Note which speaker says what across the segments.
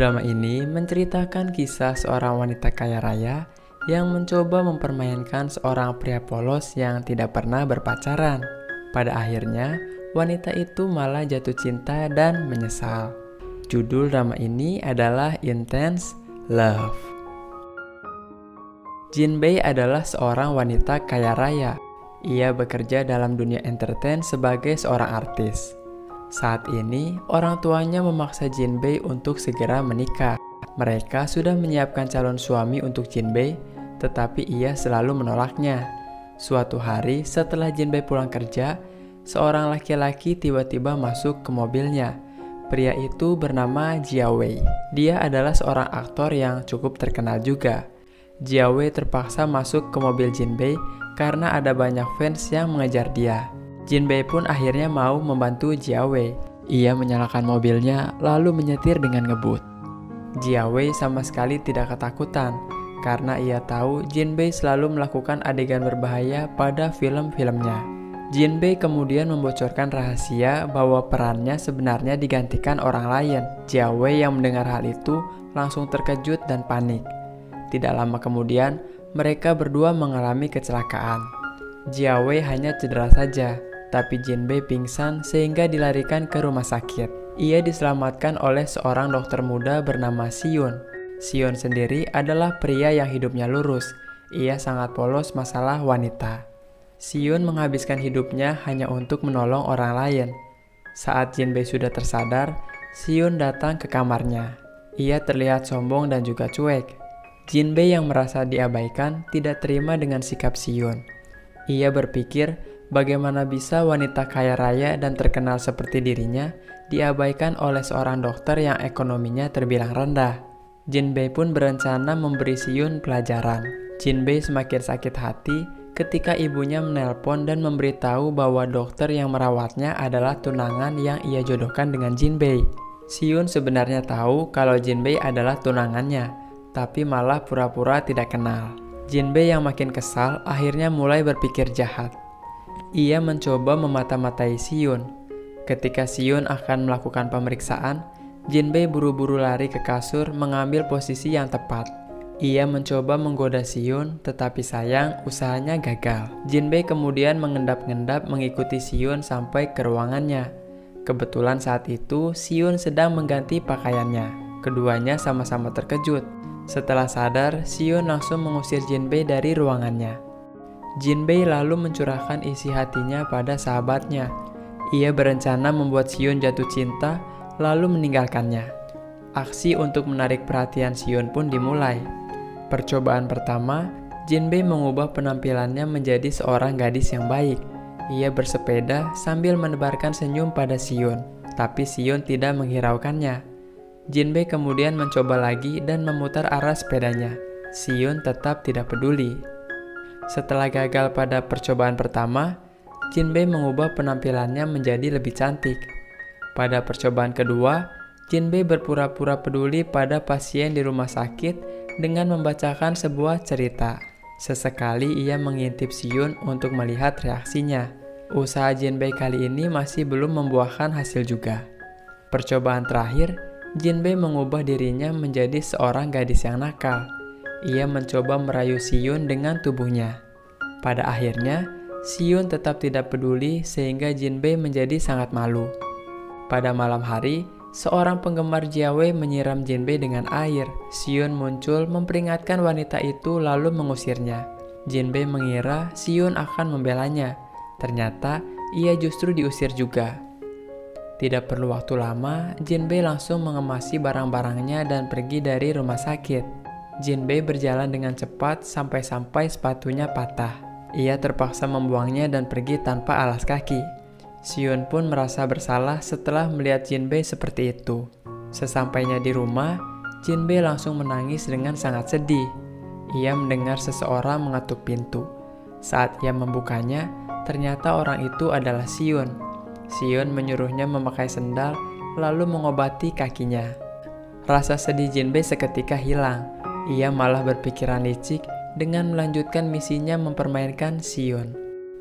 Speaker 1: Drama ini menceritakan kisah seorang wanita kaya raya yang mencoba mempermainkan seorang pria polos yang tidak pernah berpacaran. Pada akhirnya, wanita itu malah jatuh cinta dan menyesal. Judul drama ini adalah Intense Love. Jinbei adalah seorang wanita kaya raya. Ia bekerja dalam dunia entertain sebagai seorang artis. Saat ini, orang tuanya memaksa Jinbei untuk segera menikah. Mereka sudah menyiapkan calon suami untuk Jinbei, tetapi ia selalu menolaknya. Suatu hari setelah Jinbei pulang kerja, seorang laki-laki tiba-tiba masuk ke mobilnya. Pria itu bernama Jia Wei. Dia adalah seorang aktor yang cukup terkenal juga. Jia Wei terpaksa masuk ke mobil Jinbei karena ada banyak fans yang mengejar dia. Jinbei pun akhirnya mau membantu Jia Wei. Ia menyalakan mobilnya lalu menyetir dengan ngebut. Jia Wei sama sekali tidak ketakutan karena ia tahu Jinbei selalu melakukan adegan berbahaya pada film-filmnya. Jinbei kemudian membocorkan rahasia bahwa perannya sebenarnya digantikan orang lain. Jia Wei yang mendengar hal itu langsung terkejut dan panik. Tidak lama kemudian, mereka berdua mengalami kecelakaan. Jia Wei hanya cedera saja, tapi Jinbei pingsan sehingga dilarikan ke rumah sakit. Ia diselamatkan oleh seorang dokter muda bernama Xion. Xion sendiri adalah pria yang hidupnya lurus. Ia sangat polos masalah wanita. Xion menghabiskan hidupnya hanya untuk menolong orang lain. Saat Jinbei sudah tersadar, Xion datang ke kamarnya. Ia terlihat sombong dan juga cuek. Jinbei yang merasa diabaikan tidak terima dengan sikap Xion. Ia berpikir, bagaimana bisa wanita kaya raya dan terkenal seperti dirinya diabaikan oleh seorang dokter yang ekonominya terbilang rendah. Jinbei pun berencana memberi Xion pelajaran. Jinbei semakin sakit hati ketika ibunya menelpon dan memberitahu bahwa dokter yang merawatnya adalah tunangan yang ia jodohkan dengan Jinbei. Xion sebenarnya tahu kalau Jinbei adalah tunangannya, tapi malah pura-pura tidak kenal. Jinbei yang makin kesal akhirnya mulai berpikir jahat. Ia mencoba memata-matai Xion. Ketika Xion akan melakukan pemeriksaan, Jinbei buru-buru lari ke kasur mengambil posisi yang tepat. Ia mencoba menggoda Xion, tetapi sayang usahanya gagal. Jinbei kemudian mengendap-endap mengikuti Xion sampai ke ruangannya. Kebetulan saat itu Xion sedang mengganti pakaiannya. Keduanya sama-sama terkejut. Setelah sadar, Xion langsung mengusir Jinbei dari ruangannya. Jinbei lalu mencurahkan isi hatinya pada sahabatnya. Ia berencana membuat Xion jatuh cinta, lalu meninggalkannya. Aksi untuk menarik perhatian Xion pun dimulai. Percobaan pertama, Jinbei mengubah penampilannya menjadi seorang gadis yang baik. Ia bersepeda sambil menebarkan senyum pada Xion, tapi Xion tidak menghiraukannya. Jinbei kemudian mencoba lagi dan memutar arah sepedanya. Xion tetap tidak peduli. Setelah gagal pada percobaan pertama, Jinbei mengubah penampilannya menjadi lebih cantik. Pada percobaan kedua, Jinbei berpura-pura peduli pada pasien di rumah sakit dengan membacakan sebuah cerita. Sesekali ia mengintip Xion untuk melihat reaksinya. Usaha Jinbei kali ini masih belum membuahkan hasil juga. Percobaan terakhir, Jinbei mengubah dirinya menjadi seorang gadis yang nakal. Ia mencoba merayu Xion dengan tubuhnya. Pada akhirnya, Xion tetap tidak peduli sehingga Jinbei menjadi sangat malu. Pada malam hari, seorang penggemar Jia Wei menyiram Jinbei dengan air. Xion muncul memperingatkan wanita itu lalu mengusirnya. Jinbei mengira Xion akan membelanya. Ternyata ia justru diusir juga. Tidak perlu waktu lama, Jinbei langsung mengemasi barang-barangnya dan pergi dari rumah sakit. Jinbei berjalan dengan cepat sampai-sampai sepatunya patah. Ia terpaksa membuangnya dan pergi tanpa alas kaki. Xion pun merasa bersalah setelah melihat Jinbei seperti itu. Sesampainya di rumah, Jinbei langsung menangis dengan sangat sedih. Ia mendengar seseorang mengetuk pintu. Saat ia membukanya, ternyata orang itu adalah Xion. Xion menyuruhnya memakai sendal lalu mengobati kakinya. Rasa sedih Jinbei seketika hilang. Ia malah berpikiran licik dengan melanjutkan misinya mempermainkan Xion.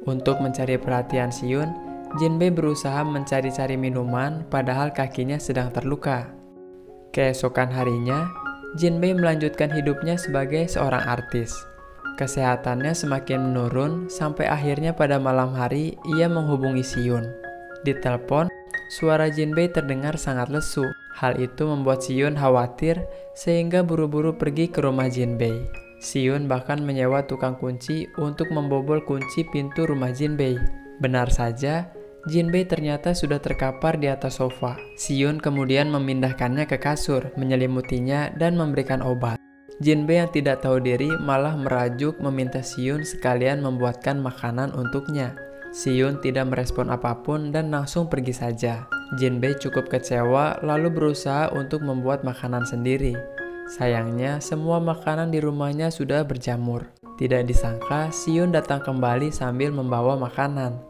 Speaker 1: Untuk mencari perhatian Xion, Jinbei berusaha mencari-cari minuman padahal kakinya sedang terluka. Keesokan harinya, Jinbei melanjutkan hidupnya sebagai seorang artis. Kesehatannya semakin menurun sampai akhirnya pada malam hari ia menghubungi Siyun. Di telepon, suara Jinbei terdengar sangat lesu. Hal itu membuat Siyun khawatir sehingga buru-buru pergi ke rumah Jinbei. Siyun bahkan menyewa tukang kunci untuk membobol kunci pintu rumah Jinbei. Benar saja, Jinbei ternyata sudah terkapar di atas sofa. Siyun kemudian memindahkannya ke kasur, menyelimutinya dan memberikan obat. Jinbei yang tidak tahu diri malah merajuk meminta Siyun sekalian membuatkan makanan untuknya. Siyun tidak merespon apapun dan langsung pergi saja. Jinbei cukup kecewa lalu berusaha untuk membuat makanan sendiri. Sayangnya semua makanan di rumahnya sudah berjamur. Tidak disangka Siyun datang kembali sambil membawa makanan.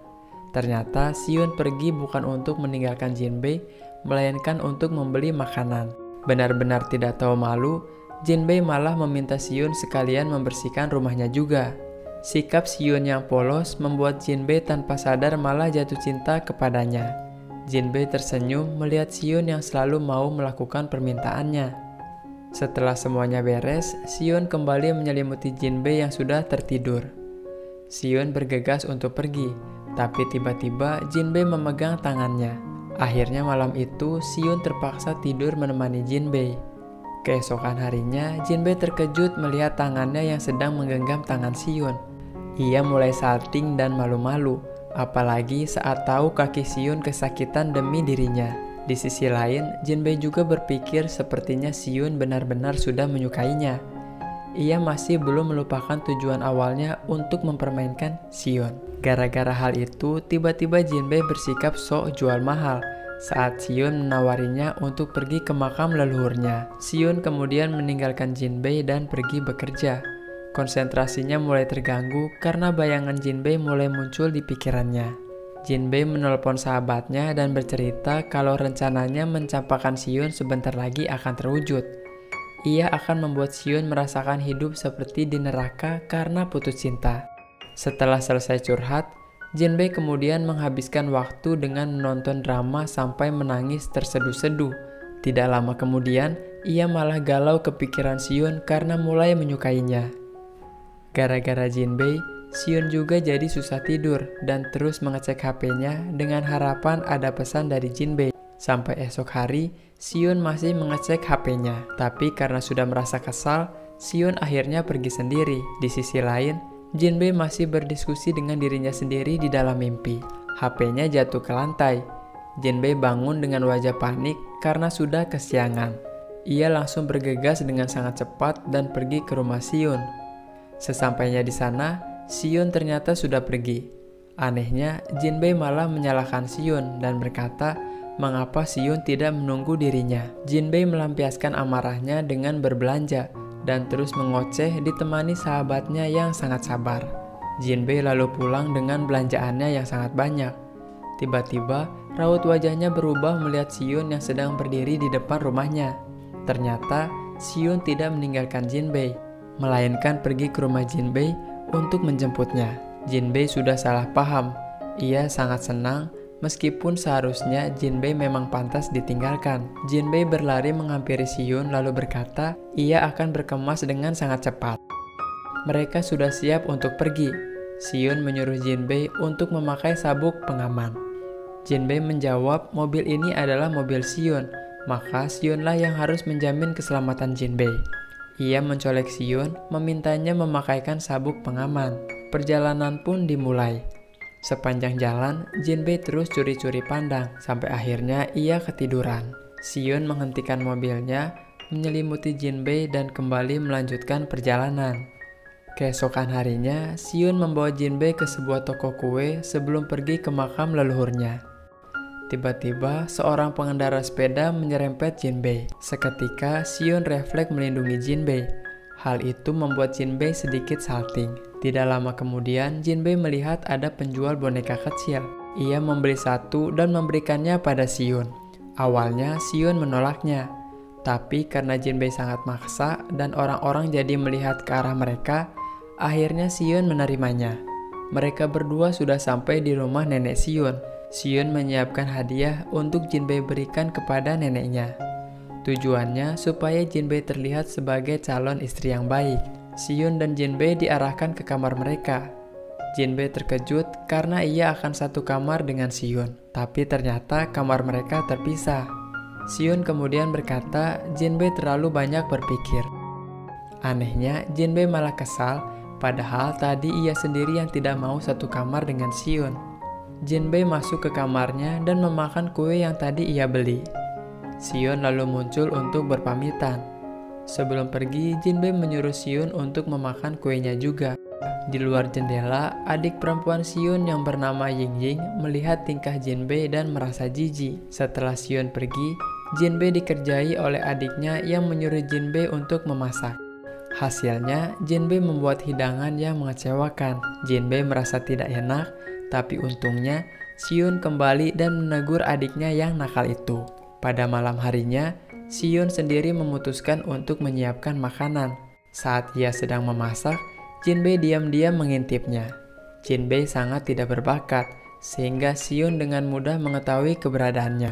Speaker 1: Ternyata Siyun pergi bukan untuk meninggalkan Jinbei, melainkan untuk membeli makanan. Benar-benar tidak tahu malu, Jinbei malah meminta Siyun sekalian membersihkan rumahnya juga. Sikap Siyun yang polos membuat Jinbei tanpa sadar malah jatuh cinta kepadanya. Jinbei tersenyum melihat Siyun yang selalu mau melakukan permintaannya. Setelah semuanya beres, Siyun kembali menyelimuti Jinbei yang sudah tertidur. Siyun bergegas untuk pergi, tapi tiba-tiba Jinbei memegang tangannya. Akhirnya malam itu Siyun terpaksa tidur menemani Jinbei. Keesokan harinya, Jinbei terkejut melihat tangannya yang sedang menggenggam tangan Siyun. Ia mulai salting dan malu-malu, apalagi saat tahu kaki Siyun kesakitan demi dirinya. Di sisi lain, Jinbei juga berpikir sepertinya Siyun benar-benar sudah menyukainya. Ia masih belum melupakan tujuan awalnya untuk mempermainkan Siyun. Gara-gara hal itu, tiba-tiba Jinbei bersikap sok jual mahal saat Siyun menawarinya untuk pergi ke makam leluhurnya. Siyun kemudian meninggalkan Jinbei dan pergi bekerja. Konsentrasinya mulai terganggu karena bayangan Jinbei mulai muncul di pikirannya. Jinbei menelpon sahabatnya dan bercerita kalau rencananya mencampakkan Siyun sebentar lagi akan terwujud. Ia akan membuat Siyun merasakan hidup seperti di neraka karena putus cinta. Setelah selesai curhat, Jinbei kemudian menghabiskan waktu dengan menonton drama sampai menangis terseduh-seduh. Tidak lama kemudian, ia malah galau kepikiran Siyun karena mulai menyukainya. Gara-gara Jinbei, Siyun juga jadi susah tidur dan terus mengecek HP-nya dengan harapan ada pesan dari Jinbei. Sampai esok hari, Siyun masih mengecek HP-nya. Tapi karena sudah merasa kesal, Siyun akhirnya pergi sendiri. Di sisi lain, Jinbei masih berdiskusi dengan dirinya sendiri di dalam mimpi. HP-nya jatuh ke lantai. Jinbei bangun dengan wajah panik karena sudah kesiangan. Ia langsung bergegas dengan sangat cepat dan pergi ke rumah Siyun. Sesampainya di sana, Siyun ternyata sudah pergi. Anehnya, Jinbei malah menyalahkan Siyun dan berkata, mengapa Siyun tidak menunggu dirinya. Jinbei melampiaskan amarahnya dengan berbelanja dan terus mengoceh ditemani sahabatnya yang sangat sabar. Jinbei lalu pulang dengan belanjaannya yang sangat banyak. Tiba-tiba, raut wajahnya berubah melihat Siyun yang sedang berdiri di depan rumahnya. Ternyata, Siyun tidak meninggalkan Jinbei, melainkan pergi ke rumah Jinbei untuk menjemputnya. Jinbei sudah salah paham. Ia sangat senang meskipun seharusnya Jinbei memang pantas ditinggalkan. Jinbei berlari menghampiri Siyun lalu berkata ia akan berkemas dengan sangat cepat. Mereka sudah siap untuk pergi. Siyun menyuruh Jinbei untuk memakai sabuk pengaman. Jinbei menjawab mobil ini adalah mobil Siyun, maka Siyunlah yang harus menjamin keselamatan Jinbei. Ia mencolek Siyun, memintanya memakaikan sabuk pengaman. Perjalanan pun dimulai. Sepanjang jalan, Jinbei terus curi-curi pandang, sampai akhirnya ia ketiduran. Siyun menghentikan mobilnya, menyelimuti Jinbei dan kembali melanjutkan perjalanan. Keesokan harinya, Siyun membawa Jinbei ke sebuah toko kue sebelum pergi ke makam leluhurnya. Tiba-tiba, seorang pengendara sepeda menyerempet Jinbei. Seketika, Siyun refleks melindungi Jinbei. Hal itu membuat Jinbei sedikit salting. Tidak lama kemudian, Jinbei melihat ada penjual boneka kecil. Ia membeli satu dan memberikannya pada Siyun. Awalnya, Siyun menolaknya. Tapi karena Jinbei sangat maksa dan orang-orang jadi melihat ke arah mereka, akhirnya Siyun menerimanya. Mereka berdua sudah sampai di rumah nenek Siyun. Siyun menyiapkan hadiah untuk Jinbei berikan kepada neneknya. Tujuannya supaya Jinbei terlihat sebagai calon istri yang baik. Siyun dan Jinbei diarahkan ke kamar mereka. Jinbei terkejut karena ia akan satu kamar dengan Siyun, tapi ternyata kamar mereka terpisah. Siyun kemudian berkata Jinbei terlalu banyak berpikir. Anehnya, Jinbei malah kesal, padahal tadi ia sendiri yang tidak mau satu kamar dengan Siyun. Jinbei masuk ke kamarnya dan memakan kue yang tadi ia beli. Siyun lalu muncul untuk berpamitan. Sebelum pergi, Jinbei menyuruh Siyun untuk memakan kuenya juga. Di luar jendela, adik perempuan Siyun yang bernama Yingying melihat tingkah Jinbei dan merasa jijik. Setelah Siyun pergi, Jinbei dikerjai oleh adiknya yang menyuruh Jinbei untuk memasak. Hasilnya, Jinbei membuat hidangan yang mengecewakan. Jinbei merasa tidak enak, tapi untungnya Siyun kembali dan menegur adiknya yang nakal itu. Pada malam harinya, Siyun sendiri memutuskan untuk menyiapkan makanan. Saat ia sedang memasak, Jinbei diam-diam mengintipnya. Jinbei sangat tidak berbakat, sehingga Siyun dengan mudah mengetahui keberadaannya.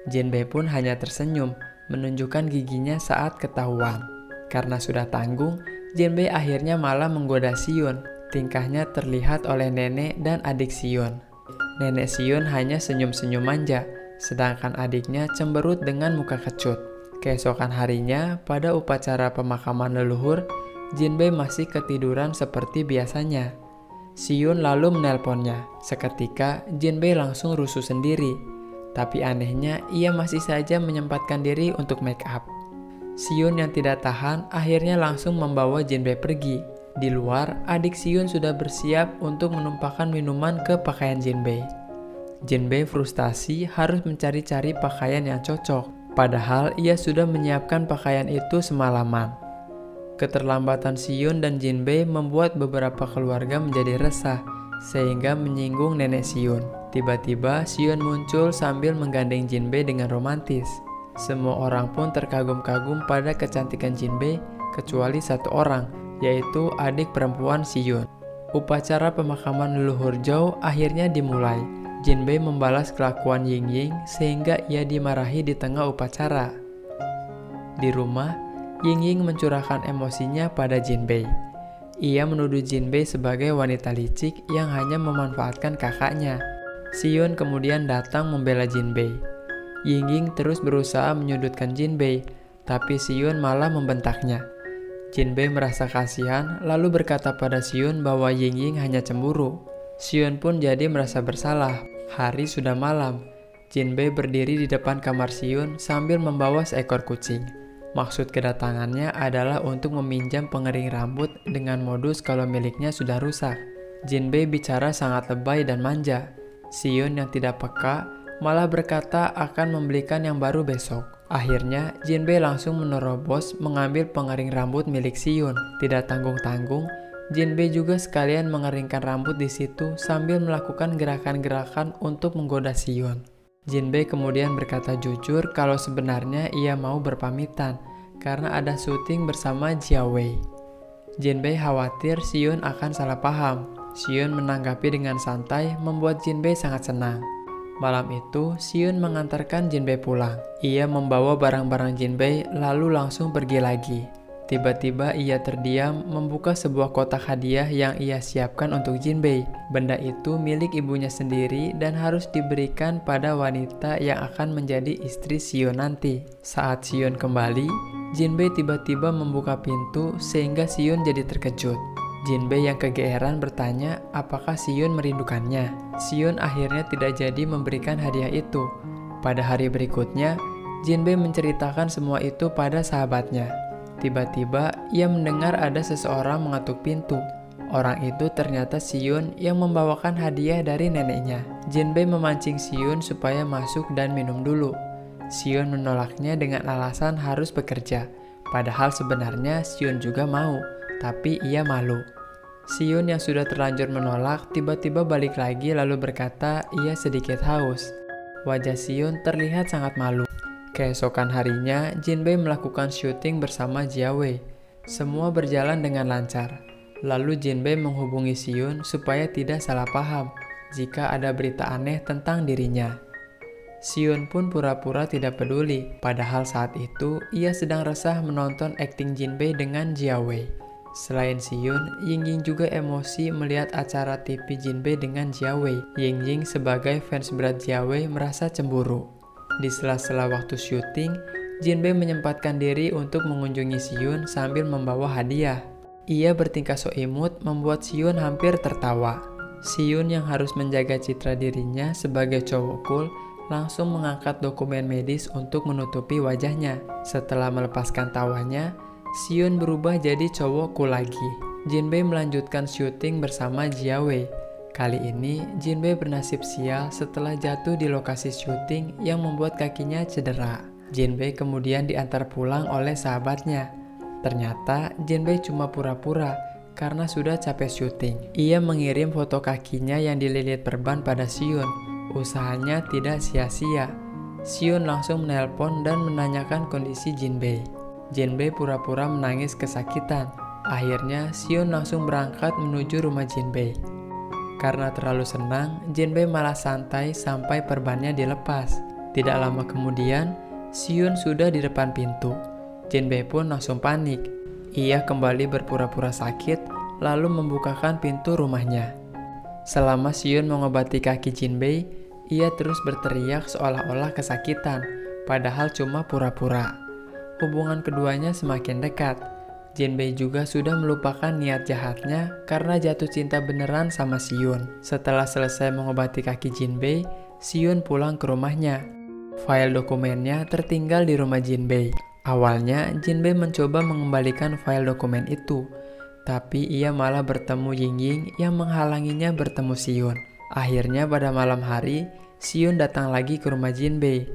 Speaker 1: Jinbei pun hanya tersenyum, menunjukkan giginya saat ketahuan. Karena sudah tanggung, Jinbei akhirnya malah menggoda Siyun. Tingkahnya terlihat oleh nenek dan adik Siyun. Nenek Siyun hanya senyum-senyum manja, sedangkan adiknya cemberut dengan muka kecut. Keesokan harinya, pada upacara pemakaman leluhur, Jinbei masih ketiduran seperti biasanya. Siyun lalu menelponnya. Seketika, Jinbei langsung rusuh sendiri. Tapi anehnya, ia masih saja menyempatkan diri untuk make up. Siyun yang tidak tahan akhirnya langsung membawa Jinbei pergi. Di luar, adik Siyun sudah bersiap untuk menumpahkan minuman ke pakaian Jinbei. Jinbei frustasi harus mencari-cari pakaian yang cocok, padahal ia sudah menyiapkan pakaian itu semalaman. Keterlambatan Siyun dan Jinbei membuat beberapa keluarga menjadi resah, sehingga menyinggung nenek Siyun. Tiba-tiba Siyun muncul sambil menggandeng Jinbei dengan romantis. Semua orang pun terkagum-kagum pada kecantikan Jinbei, kecuali satu orang, yaitu adik perempuan Siyun. Upacara pemakaman leluhur Zhou akhirnya dimulai. Jinbei membalas kelakuan Yingying sehingga ia dimarahi di tengah upacara. Di rumah, Yingying mencurahkan emosinya pada Jinbei. Ia menuduh Jinbei sebagai wanita licik yang hanya memanfaatkan kakaknya. Siyun kemudian datang membela Jinbei. Yingying terus berusaha menyudutkan Jinbei, tapi Siyun malah membentaknya. Jinbei merasa kasihan lalu berkata pada Siyun bahwa Yingying hanya cemburu. Siyun pun jadi merasa bersalah. Hari sudah malam. Jinbei berdiri di depan kamar Siyun sambil membawa seekor kucing. Maksud kedatangannya adalah untuk meminjam pengering rambut dengan modus kalau miliknya sudah rusak. Jinbei bicara sangat lebay dan manja. Siyun yang tidak peka malah berkata akan membelikan yang baru besok. Akhirnya, Jinbei langsung menerobos mengambil pengering rambut milik Siyun. Tidak tanggung-tanggung, Jinbei juga sekalian mengeringkan rambut di situ sambil melakukan gerakan-gerakan untuk menggoda Siyun. Jinbei kemudian berkata jujur kalau sebenarnya ia mau berpamitan karena ada syuting bersama Jia Wei. Jinbei khawatir Siyun akan salah paham. Siyun menanggapi dengan santai membuat Jinbei sangat senang. Malam itu, Siyun mengantarkan Jinbei pulang. Ia membawa barang-barang Jinbei lalu langsung pergi lagi. Tiba-tiba ia terdiam membuka sebuah kotak hadiah yang ia siapkan untuk Jinbei. Benda itu milik ibunya sendiri dan harus diberikan pada wanita yang akan menjadi istri Siyun nanti. Saat Siyun kembali, Jinbei tiba-tiba membuka pintu sehingga Siyun jadi terkejut. Jinbei yang kegeeran bertanya apakah Siyun merindukannya. Siyun akhirnya tidak jadi memberikan hadiah itu. Pada hari berikutnya, Jinbei menceritakan semua itu pada sahabatnya. Tiba-tiba, ia mendengar ada seseorang mengetuk pintu. Orang itu ternyata Siyun yang membawakan hadiah dari neneknya. Jinbei memancing Siyun supaya masuk dan minum dulu. Siyun menolaknya dengan alasan harus bekerja. Padahal sebenarnya Siyun juga mau, tapi ia malu. Siyun yang sudah terlanjur menolak tiba-tiba balik lagi lalu berkata ia sedikit haus. Wajah Siyun terlihat sangat malu. Keesokan harinya, Jinbei melakukan syuting bersama Jia Wei. Semua berjalan dengan lancar. Lalu Jinbei menghubungi Siyun supaya tidak salah paham jika ada berita aneh tentang dirinya. Sion pun pura-pura tidak peduli, padahal saat itu ia sedang resah menonton akting Jinbei dengan Jiawei. Selain Sion, Yingjing juga emosi melihat acara TV Jinbei dengan Jiawei. Yingjing sebagai fans berat Jiawei merasa cemburu. Di sela-sela waktu syuting, Jinbei menyempatkan diri untuk mengunjungi Sion sambil membawa hadiah. Ia bertingkah so imut membuat Sion hampir tertawa. Sion yang harus menjaga citra dirinya sebagai cowok cool langsung mengangkat dokumen medis untuk menutupi wajahnya. Setelah melepaskan tawanya, Sion berubah jadi cowok cool lagi. Jinbei melanjutkan syuting bersama Jiawei. Kali ini, Jinbei bernasib sial setelah jatuh di lokasi syuting yang membuat kakinya cedera. Jinbei kemudian diantar pulang oleh sahabatnya. Ternyata, Jinbei cuma pura-pura karena sudah capek syuting. Ia mengirim foto kakinya yang dililit perban pada Sion. Usahanya tidak sia-sia. Sion langsung menelpon dan menanyakan kondisi Jinbei. Jinbei pura-pura menangis kesakitan. Akhirnya, Sion langsung berangkat menuju rumah Jinbei. Karena terlalu senang, Jinbei malah santai sampai perbannya dilepas. Tidak lama kemudian, Sion sudah di depan pintu. Jinbei pun langsung panik. Ia kembali berpura-pura sakit, lalu membukakan pintu rumahnya. Selama Sion mengobati kaki Jinbei, ia terus berteriak seolah-olah kesakitan, padahal cuma pura-pura. Hubungan keduanya semakin dekat. Jinbei juga sudah melupakan niat jahatnya karena jatuh cinta beneran sama Sion. Setelah selesai mengobati kaki Jinbei, Sion pulang ke rumahnya. File dokumennya tertinggal di rumah Jinbei. Awalnya, Jinbei mencoba mengembalikan file dokumen itu, tapi ia malah bertemu Yingjing yang menghalanginya bertemu Sion. Akhirnya pada malam hari, Sion datang lagi ke rumah Jinbei.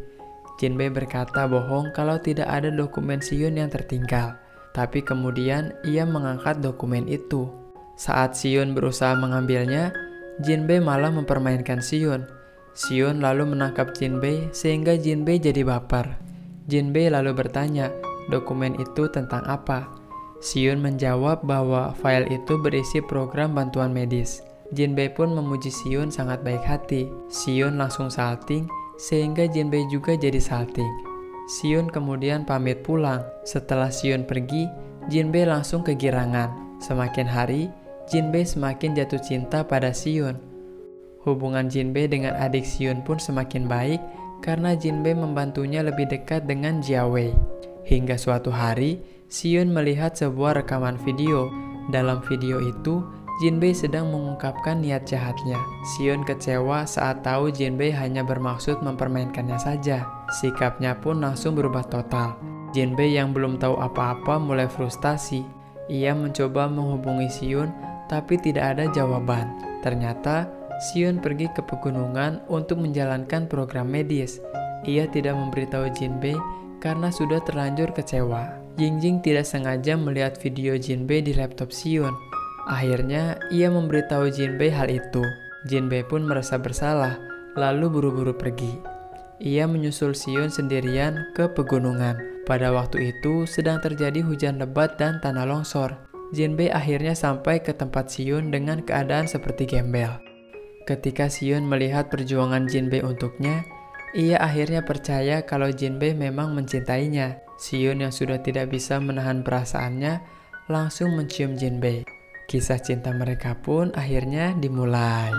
Speaker 1: Jinbei berkata bohong kalau tidak ada dokumen Sion yang tertinggal. Tapi kemudian ia mengangkat dokumen itu. Saat Sion berusaha mengambilnya, Jinbei malah mempermainkan Sion. Sion lalu menangkap Jinbei sehingga Jinbei jadi baper. Jinbei lalu bertanya, dokumen itu tentang apa? Sion menjawab bahwa file itu berisi program bantuan medis. Jinbei pun memuji Sion sangat baik hati. Sion langsung salting, sehingga Jinbei juga jadi salting. Sion kemudian pamit pulang. Setelah Sion pergi, Jinbei langsung kegirangan. Semakin hari, Jinbei semakin jatuh cinta pada Sion. Hubungan Jinbei dengan adik Sion pun semakin baik karena Jinbei membantunya lebih dekat dengan Jiawei. Hingga suatu hari, Sion melihat sebuah rekaman video. Dalam video itu, Jinbei sedang mengungkapkan niat jahatnya. Sion kecewa saat tahu Jinbei hanya bermaksud mempermainkannya saja. Sikapnya pun langsung berubah total. Jinbei yang belum tahu apa-apa mulai frustasi. Ia mencoba menghubungi Sion, tapi tidak ada jawaban. Ternyata, Sion pergi ke pegunungan untuk menjalankan program medis. Ia tidak memberitahu Jinbei karena sudah terlanjur kecewa. Yingjing tidak sengaja melihat video Jinbei di laptop Sion. Akhirnya, ia memberitahu Jinbei hal itu. Jinbei pun merasa bersalah, lalu buru-buru pergi. Ia menyusul Sion sendirian ke pegunungan. Pada waktu itu, sedang terjadi hujan lebat dan tanah longsor. Jinbei akhirnya sampai ke tempat Sion dengan keadaan seperti gembel. Ketika Sion melihat perjuangan Jinbei untuknya, ia akhirnya percaya kalau Jinbei memang mencintainya. Sion yang sudah tidak bisa menahan perasaannya, langsung mencium Jinbei. Kisah cinta mereka pun akhirnya dimulai.